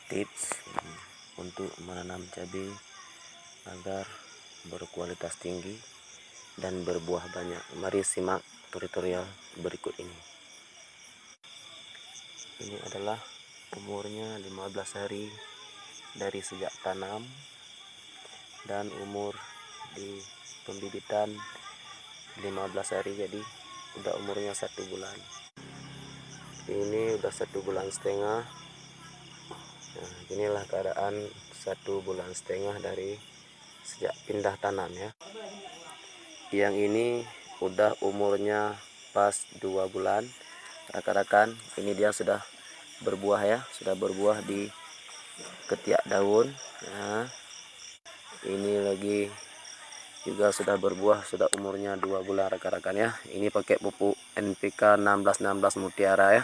tips untuk menanam cabai agar berkualitas tinggi dan berbuah banyak. Mari simak tutorial berikut ini. Ini adalah umurnya 15 hari dari sejak tanam, dan umur di pembibitan 15 hari, jadi udah umurnya 1 bulan. Ini udah 1,5 bulan. Nah, inilah keadaan 1,5 bulan dari sejak pindah tanam ya. Yang ini udah umurnya pas 2 bulan. Rekan-rekan, ini dia sudah berbuah ya, sudah berbuah di ketiak daun. Nah, ini lagi juga sudah berbuah, sudah umurnya 2 bulan rekan-rekan ya. Ini pakai pupuk NPK 1616 Mutiara ya.